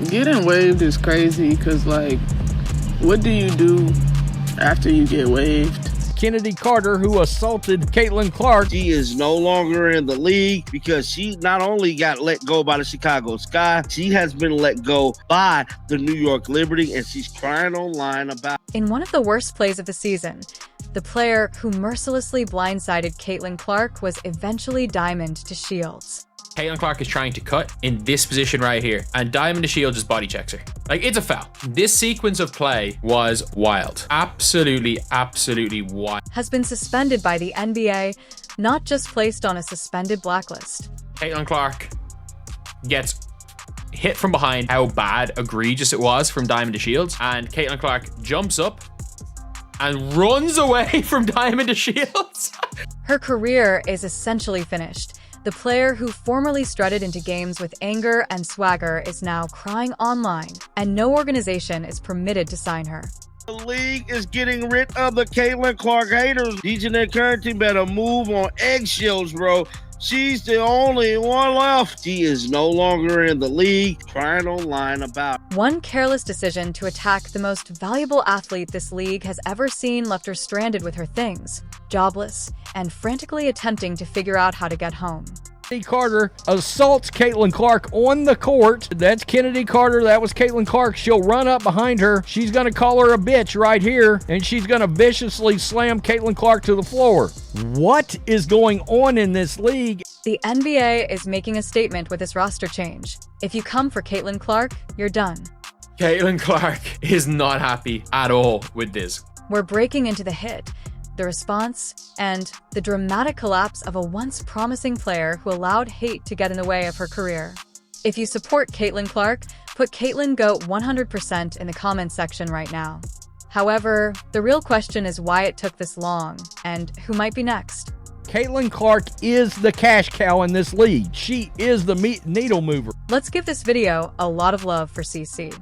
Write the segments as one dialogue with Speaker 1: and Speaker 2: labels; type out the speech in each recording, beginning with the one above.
Speaker 1: Getting waived is crazy because, like, what do you do after you get waived?
Speaker 2: Kennedy Carter, who assaulted Caitlin Clark.
Speaker 3: She is no longer in the league because she not only got let go by the Chicago Sky, she has been let go by the New York Liberty, and she's crying online about.
Speaker 4: In one of the worst plays of the season, the player who mercilessly blindsided Caitlin Clark was eventually Diamond DeShields.
Speaker 5: Caitlin Clark is trying to cut in this position right here, and Diamond DeShields just body checks her. Like, it's a foul. This sequence of play was wild. Absolutely wild.
Speaker 4: Has been suspended by the NBA, not just placed on a suspended blacklist.
Speaker 5: Caitlin Clark gets hit from behind. How bad, egregious it was from Diamond DeShields, and Caitlin Clark jumps up and runs away from Diamond DeShields.
Speaker 4: Her career is essentially finished. The player who formerly strutted into games with anger and swagger is now crying online, and no organization is permitted to sign her.
Speaker 3: The league is getting rid of the Caitlin Clark haters. DJ Currency better move on eggshells, bro. She's the only one left. She is no longer in the league, crying online about.
Speaker 4: One careless decision to attack the most valuable athlete this league has ever seen left her stranded with her things, jobless, and frantically attempting to figure out how to get home.
Speaker 2: Kennedy Carter assaults Caitlin Clark on the court. That's Kennedy Carter. That was Caitlin Clark. She'll run up behind her. She's going to call her a bitch right here, and she's going to viciously slam Caitlin Clark to the floor. What is going on in this league?
Speaker 4: The NBA is making a statement with this roster change. If you come for Caitlin Clark, you're done.
Speaker 5: Caitlin Clark is not happy at all with this.
Speaker 4: We're breaking into the hit, the response, and the dramatic collapse of a once promising player who allowed hate to get in the way of her career. If you support Caitlin Clark, put Caitlin GOAT 100% in the comments section right now. However, the real question is why it took this long, and who might be next.
Speaker 2: Caitlin Clark is the cash cow in this league. She is the needle mover.
Speaker 4: Let's give this video a lot of love for CC.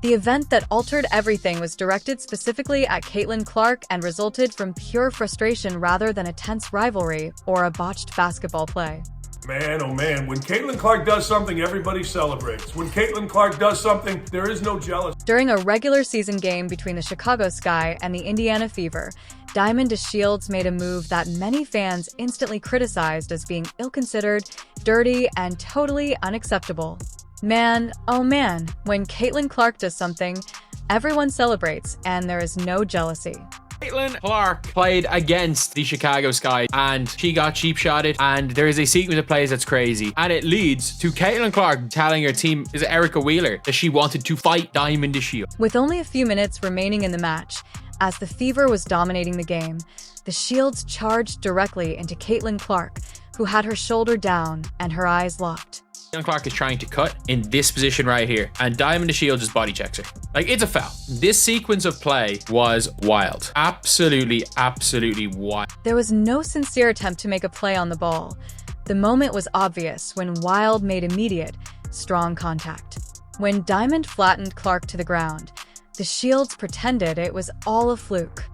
Speaker 4: The event that altered everything was directed specifically at Caitlin Clark and resulted from pure frustration rather than a tense rivalry or a botched basketball play.
Speaker 6: Man, oh man, when Caitlin Clark does something, everybody celebrates. When Caitlin Clark does something, there is no jealousy.
Speaker 4: During a regular season game between the Chicago Sky and the Indiana Fever, Diamond DeShields made a move that many fans instantly criticized as being ill-considered, dirty, and totally unacceptable. Man, oh man, when Caitlin Clark does something, everyone celebrates and there is no jealousy.
Speaker 5: Caitlin Clark played against the Chicago Sky and she got cheap shotted, and there is a sequence of plays that's crazy, and it leads to Caitlin Clark telling her team, is it Erica Wheeler, that she wanted to fight Diamond DeShields.
Speaker 4: With only a few minutes remaining in the match, as the Fever was dominating the game, the Shields charged directly into Caitlin Clark, who had her shoulder down and her eyes locked.
Speaker 5: Caitlin Clark is trying to cut in this position right here, and Diamond DeShields just body checks her. Like, it's a foul. This sequence of play was wild. Absolutely wild.
Speaker 4: There was no sincere attempt to make a play on the ball. The moment was obvious when Wild made immediate, strong contact. When Diamond flattened Clark to the ground, the Shields pretended it was all a fluke.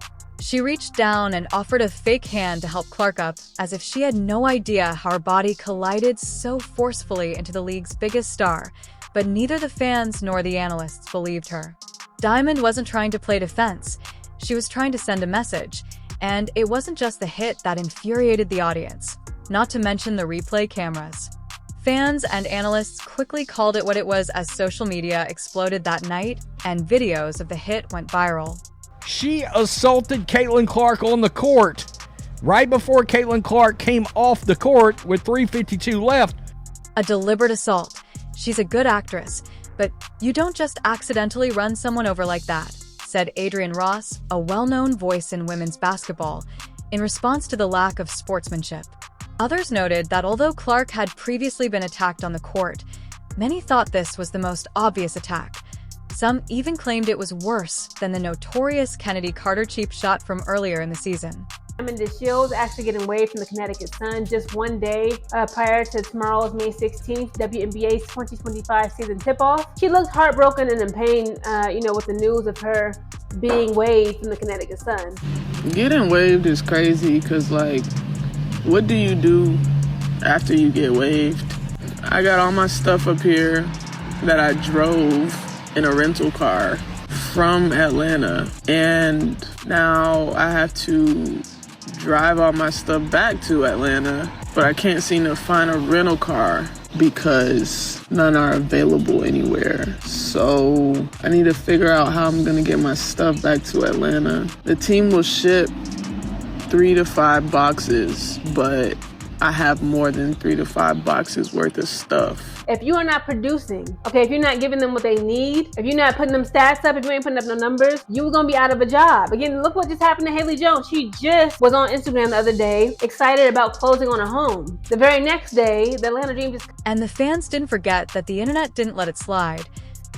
Speaker 4: She reached down and offered a fake hand to help Clark up, as if she had no idea how her body collided so forcefully into the league's biggest star, but neither the fans nor the analysts believed her. Diamond wasn't trying to play defense. She was trying to send a message, and it wasn't just the hit that infuriated the audience, not to mention the replay cameras. Fans and analysts quickly called it what it was as social media exploded that night, and videos of the hit went viral.
Speaker 2: She assaulted Caitlin Clark on the court. Right before Caitlin Clark came off the court with 3:52 left.
Speaker 4: A deliberate assault. She's a good actress, but you don't just accidentally run someone over like that, said Adrian Ross, a well-known voice in women's basketball, in response to the lack of sportsmanship. Others noted that although Clark had previously been attacked on the court, many thought this was the most obvious attack. Some even claimed it was worse than the notorious Kennedy Carter cheap shot from earlier in the season.
Speaker 7: Diamond DeShields actually getting waived from the Connecticut Sun just one day prior to tomorrow's May 16th WNBA 2025 season tip-off. She looked heartbroken and in pain, with the news of her being waived from the Connecticut Sun.
Speaker 1: Getting waived is crazy because, like, what do you do after you get waived? I got all my stuff up here. that I drove in a rental car from Atlanta, and now I have to drive all my stuff back to Atlanta, but I can't seem to find a rental car because none are available anywhere. So I need to figure out how I'm gonna get my stuff back to Atlanta. The team will ship 3 to 5 boxes, but I have more than 3 to 5 boxes worth of stuff.
Speaker 7: If you are not producing, okay, if you're not giving them what they need, if you're not putting them stats up, if you ain't putting up no numbers, you're gonna be out of a job. Again, look what just happened to Haley Jones. She just was on Instagram the other day, excited about closing on a home. The very next day, the Atlanta Dream just...
Speaker 4: And the fans didn't forget that the internet didn't let it slide.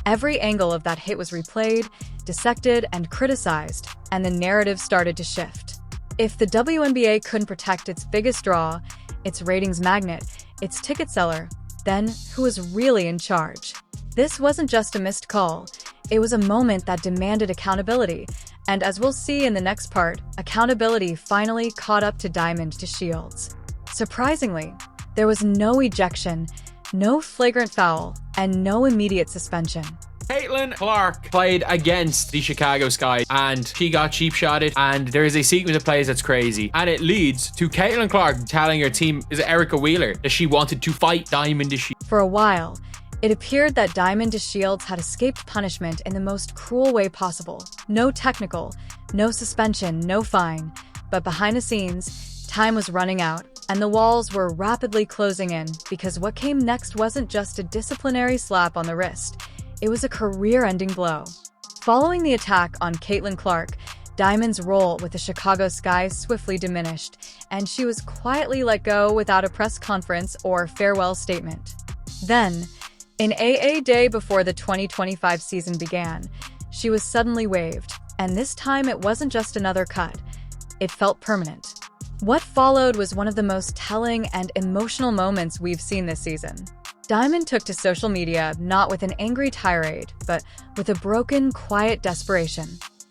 Speaker 4: Every angle of that hit was replayed, dissected, and criticized, and the narrative started to shift. If the WNBA couldn't protect its biggest draw, its ratings magnet, its ticket seller, then who was really in charge? This wasn't just a missed call. It was a moment that demanded accountability. And as we'll see in the next part, accountability finally caught up to Diamond DeShields. Surprisingly, there was no ejection, no flagrant foul, and no immediate suspension.
Speaker 5: Caitlinclark played against the Chicago Sky and she got cheap shotted, and there is a sequence of plays that's crazy, and it leads to Caitlinclark telling her team, is it Erica Wheeler, that she wanted to fight Diamond DeShields.
Speaker 4: For a while, it appeared that Diamond DeShields had escaped punishment in the most cruel way possible. No technical, no suspension, no fine, but behind the scenes, time was running out, and the walls were rapidly closing in because what came next wasn't just a disciplinary slap on the wrist. It was a career-ending blow. Following the attack on Caitlinclark, Diamond's role with the Chicago Sky swiftly diminished, and she was quietly let go without a press conference or farewell statement. Then, in AA Day before the 2025 season began, she was suddenly waived, and this time it wasn't just another cut. It felt permanent. What followed was one of the most telling and emotional moments we've seen this season. Diamond took to social media not with an angry tirade, but with a broken, quiet desperation.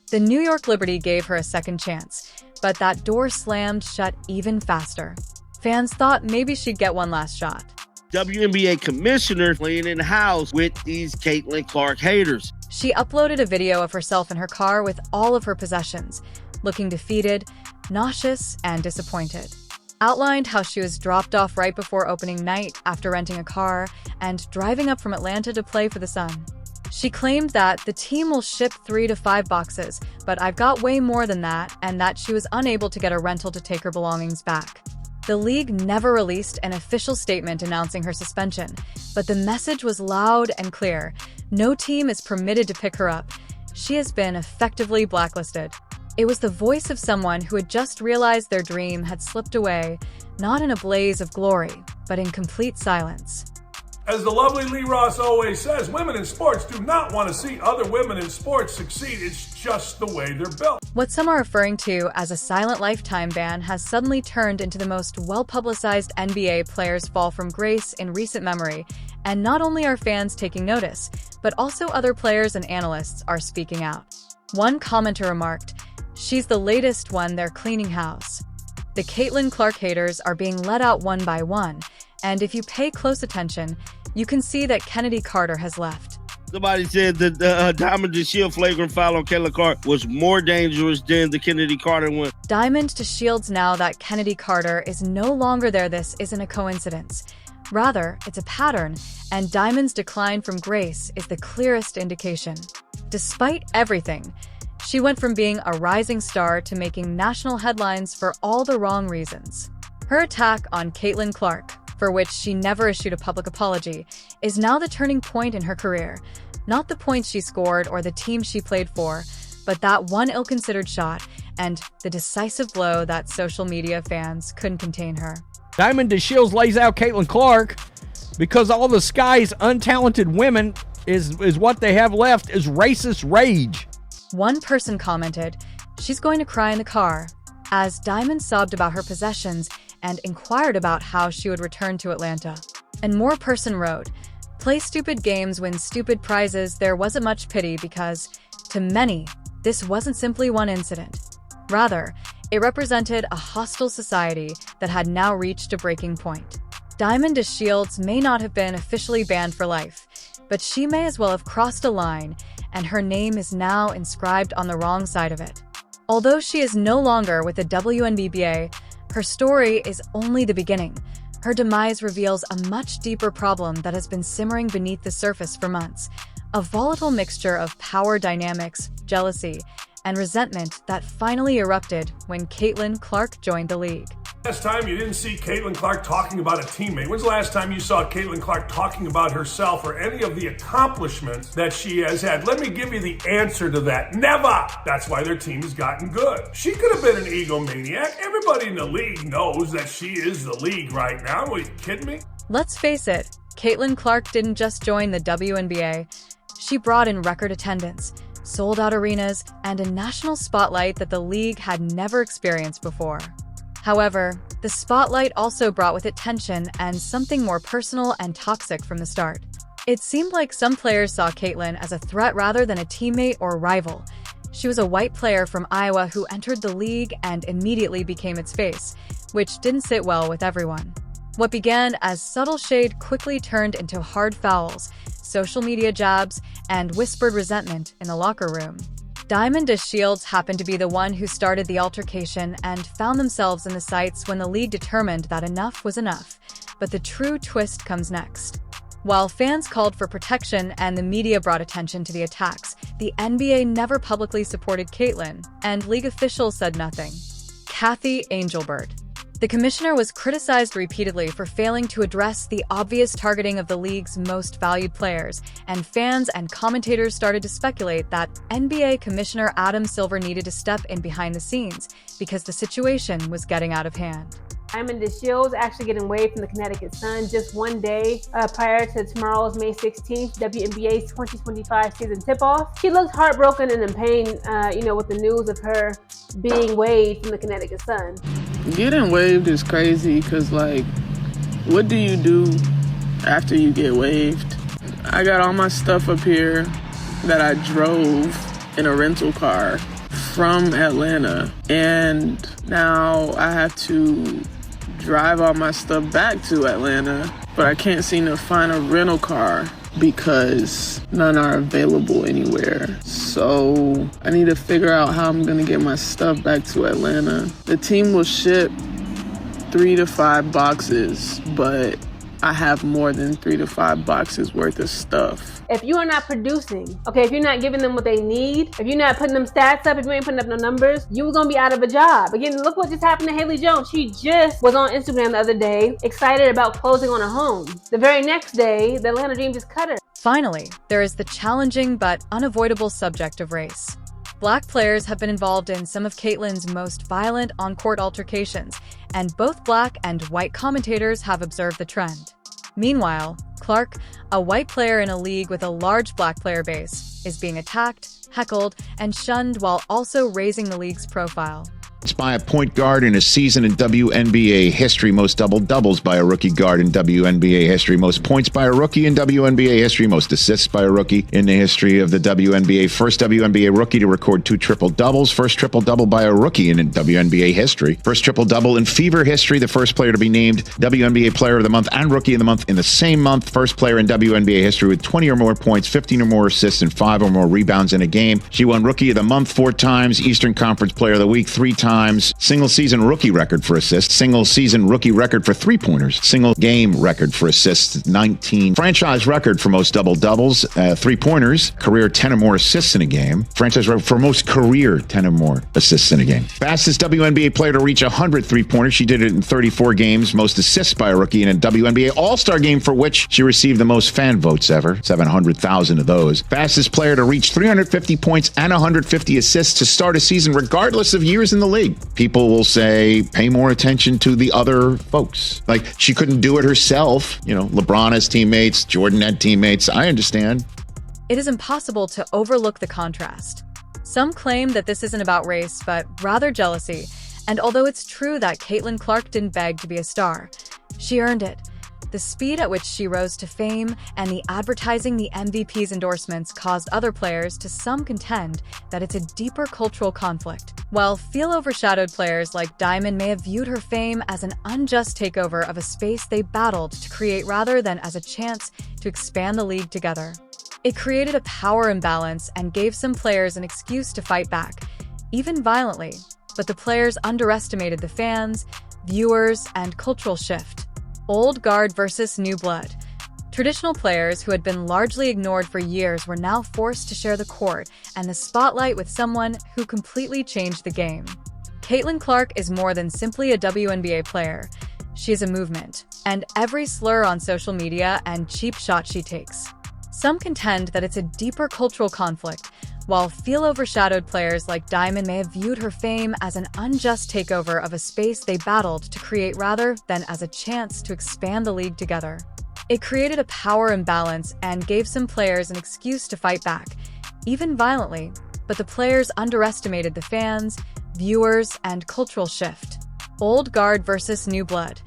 Speaker 4: The New York Liberty gave her a second chance, but that door slammed shut even faster. Fans thought maybe she'd get one last shot.
Speaker 3: WNBA commissioner playing in the house with these Caitlinclark haters.
Speaker 4: She uploaded a video of herself in her car with all of her possessions, looking defeated, nauseous, and disappointed. Outlined how she was dropped off right before opening night after renting a car and driving up from Atlanta to play for the Sun. She claimed that the team will ship 3 to 5 boxes, but I've got way more than that, and that she was unable to get a rental to take her belongings back. The league never released an official statement announcing her suspension, but the message was loud and clear. No team is permitted to pick her up. She has been effectively blacklisted. It was the voice of someone who had just realized their dream had slipped away, not in a blaze of glory, but in complete silence.
Speaker 6: As the lovely Lee Ross always says, women in sports do not want to see other women in sports succeed. It's just the way they're built.
Speaker 4: What some are referring to as a silent lifetime ban has suddenly turned into the most well-publicized NBA players' fall from grace in recent memory, and not only are fans taking notice, but also other players and analysts are speaking out. One commenter remarked, "She's the latest one, they're cleaning house." The Caitlinclark haters are being let out one by one, and if you pay close attention, you can see that Kennedy Carter has left.
Speaker 3: Somebody said that the Diamond DeShields flagrant foul on Caitlinclark was more dangerous than the Kennedy Carter one.
Speaker 4: Diamond DeShields now that Kennedy Carter is no longer there. This isn't a coincidence. Rather, it's a pattern, and Diamond's decline from grace is the clearest indication. Despite everything, she went from being a rising star to making national headlines for all the wrong reasons. Her attack on Caitlinclark, for which she never issued a public apology, is now the turning point in her career. Not the points she scored or the team she played for, but that one ill-considered shot and the decisive blow that social media fans couldn't contain her.
Speaker 2: Diamond DeShields lays out Caitlinclark because all the Sky's untalented women is what they have left is racist rage.
Speaker 4: One person commented, "She's going to cry in the car," as Diamond sobbed about her possessions and inquired about how she would return to Atlanta. And more person wrote, "Play stupid games, win stupid prizes. There wasn't much pity because, to many, this wasn't simply one incident. Rather, it represented a hostile society that had now reached a breaking point." Diamond DeShields may not have been officially banned for life, but she may as well have crossed a line, and her name is now inscribed on the wrong side of it. Although she is no longer with the WNBA, her story is only the beginning. Her demise reveals a much deeper problem that has been simmering beneath the surface for months, a volatile mixture of power dynamics, jealousy, and resentment that finally erupted when Caitlin Clark joined the league.
Speaker 6: Last time you didn't see Caitlin Clark talking about a teammate. When's the last time you saw Caitlin Clark talking about herself or any of the accomplishments that she has had? Let me give you the answer to that. Never! That's why their team has gotten good. She could have been an egomaniac. Everybody in the league knows that she is the league right now. Are you kidding me?
Speaker 4: Let's face it, Caitlin Clark didn't just join the WNBA. She brought in record attendance, sold-out arenas, and a national spotlight that the league had never experienced before. However, the spotlight also brought with it tension and something more personal and toxic from the start. It seemed like some players saw Caitlin as a threat rather than a teammate or rival. She was a white player from Iowa who entered the league and immediately became its face, which didn't sit well with everyone. What began as subtle shade quickly turned into hard fouls, social media jabs, and whispered resentment in the locker room. DeShields happened to be the one who started the altercation and found themselves in the sights when the league determined that enough was enough. But the true twist comes next. While fans called for protection and the media brought attention to the attacks, the NBA never publicly supported Caitlin, and league officials said nothing. Kathy Angelbert. The commissioner was criticized repeatedly for failing to address the obvious targeting of the league's most valued players, and fans and commentators started to speculate that NBA Commissioner Adam Silver needed to step in behind the scenes because the situation was getting out of hand.
Speaker 7: DeShields actually getting waived from the Connecticut Sun just one day prior to tomorrow's May 16th WNBA 2025 season tip-off. She looked heartbroken and in pain, with the news of her being waived from the Connecticut Sun.
Speaker 1: Getting waived is crazy because, what do you do after you get waived? I got all my stuff up here that I drove in a rental car from Atlanta, and now I have to drive all my stuff back to Atlanta, but I can't seem to find a rental car because none are available anywhere. So I need to figure out how I'm gonna get my stuff back to Atlanta. The team will ship 3 to 5 boxes, but I have more than 3 to 5 boxes worth of stuff.
Speaker 7: If you are not producing, if you're not giving them what they need, if you're not putting them stats up, if you ain't putting up no numbers, you're gonna be out of a job. Again, look what just happened to Haley Jones. She just was on Instagram the other day, excited about closing on a home. The very next day, the Atlanta Dream just cut her.
Speaker 4: Finally, there is the challenging but unavoidable subject of race. Black players have been involved in some of Caitlin's most violent on-court altercations, and both black and white commentators have observed the trend. Meanwhile, Clark, a white player in a league with a large black player base, is being attacked, heckled, and shunned while also raising the league's profile.
Speaker 8: By a point guard in a season in WNBA history, most double-doubles by a rookie guard in WNBA history, most points by a rookie in WNBA history, most assists by a rookie in the history of the WNBA, first WNBA rookie to record 2 triple-doubles, first triple-double by a rookie in WNBA history, first triple-double in Fever history, the first player to be named WNBA Player of the Month and Rookie of the Month in the same month, first player in WNBA history with 20 or more points, 15 or more assists, and 5 or more rebounds in a game. She won Rookie of the Month 4 times, Eastern Conference Player of the Week 3 times, single season rookie record for assists, single season rookie record for 3-pointers, single game record for assists 19, franchise record for most double-doubles, 3-pointers, career 10 or more assists in a game, franchise record for most career 10 or more assists in a game. Fastest WNBA player to reach 100 3-pointers. She did it in 34 games, most assists by a rookie in a WNBA All-Star game for which she received the most fan votes ever, 700,000 of those. Fastest player to reach 350 points and 150 assists to start a season regardless of years in the league. People will say, pay more attention to the other folks. Like, she couldn't do it herself. LeBron has teammates, Jordan had teammates. I understand.
Speaker 4: It is impossible to overlook the contrast. Some claim that this isn't about race, but rather jealousy. And although it's true that Caitlin Clark didn't beg to be a star, she earned it. The speed at which she rose to fame and the advertising the MVP's endorsements caused other players to some contend that it's a deeper cultural conflict. While feel overshadowed players like Diamond may have viewed her fame as an unjust takeover of a space they battled to create rather than as a chance to expand the league together. It created a power imbalance and gave some players an excuse to fight back, even violently, but the players underestimated the fans, viewers, and cultural shift. Old guard versus new blood. Traditional players who had been largely ignored for years were now forced to share the court and the spotlight with someone who completely changed the game. Caitlin Clark is more than simply a WNBA player. She is a movement, and every slur on social media and cheap shot she takes. Some contend that it's a deeper cultural conflict, while feel-overshadowed players like Diamond may have viewed her fame as an unjust takeover of a space they battled to create rather than as a chance to expand the league together. It created a power imbalance and gave some players an excuse to fight back, even violently, but the players underestimated the fans, viewers, and cultural shift. Old guard versus new blood.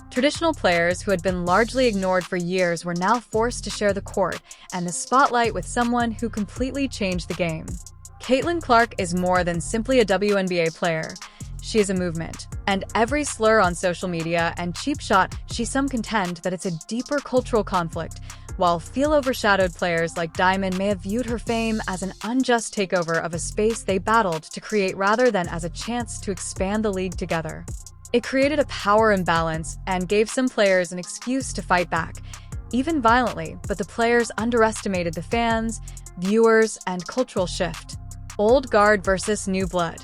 Speaker 4: Traditional players who had been largely ignored for years were now forced to share the court and the spotlight with someone who completely changed the game. Caitlin Clark is more than simply a WNBA player. She is a movement, and every slur on social media and cheap shot, some contend that it's a deeper cultural conflict, while feel-overshadowed players like Diamond may have viewed her fame as an unjust takeover of a space they battled to create rather than as a chance to expand the league together. It created a power imbalance and gave some players an excuse to fight back, even violently, but the players underestimated the fans, viewers, and cultural shift. Old guard versus new blood.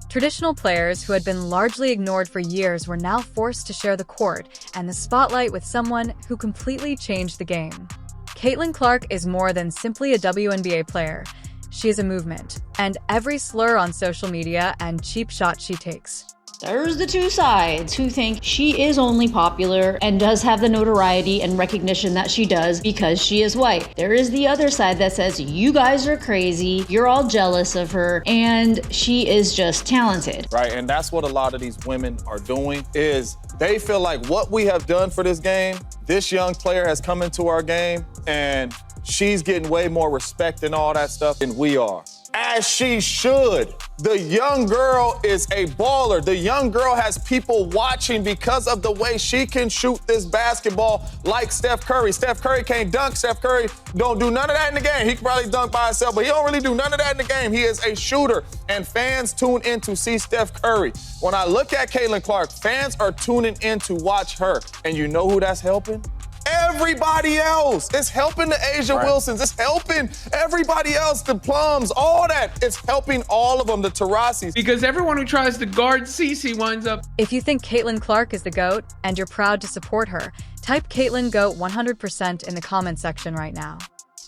Speaker 4: Traditional players who had been largely ignored for years were now forced to share the court and the spotlight with someone who completely changed the game. Caitlin Clark is more than simply a WNBA player. She is a movement, and every slur on social media and cheap shot she takes.
Speaker 9: There's the two sides who think she is only popular and does have the notoriety and recognition that she does because she is white. There is the other side that says you guys are crazy, you're all jealous of her, and she is just talented.
Speaker 10: Right, and that's what a lot of these women are doing is they feel like what we have done for this game, this young player has come into our game and she's getting way more respect and all that stuff than we are. As she should. The young girl is a baller. The young girl has people watching because of the way she can shoot this basketball like Steph Curry. Steph Curry can't dunk. Steph Curry don't do none of that in the game. He can probably dunk by himself, but he don't really do none of that in the game. He is a shooter, and fans tune in to see Steph Curry. When I look at Caitlin Clark, fans are tuning in to watch her. And you know who that's helping? Everybody else. It's helping the Asia Wilsons. It's helping everybody else, the Plums, all that. It's helping all of them, the Tarasis.
Speaker 5: Because everyone who tries to guard Cece winds up.
Speaker 4: If you think Caitlin Clark is the GOAT and you're proud to support her, type Caitlin GOAT 100% in the comment section right now.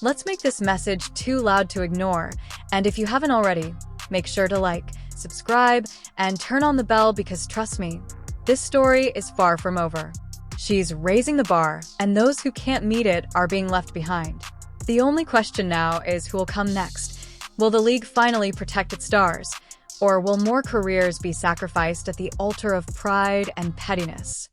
Speaker 4: Let's make this message too loud to ignore. And if you haven't already, make sure to like, subscribe, and turn on the bell because trust me, this story is far from over. She's raising the bar, and those who can't meet it are being left behind. The only question now is who will come next. Will the league finally protect its stars? Or will more careers be sacrificed at the altar of pride and pettiness?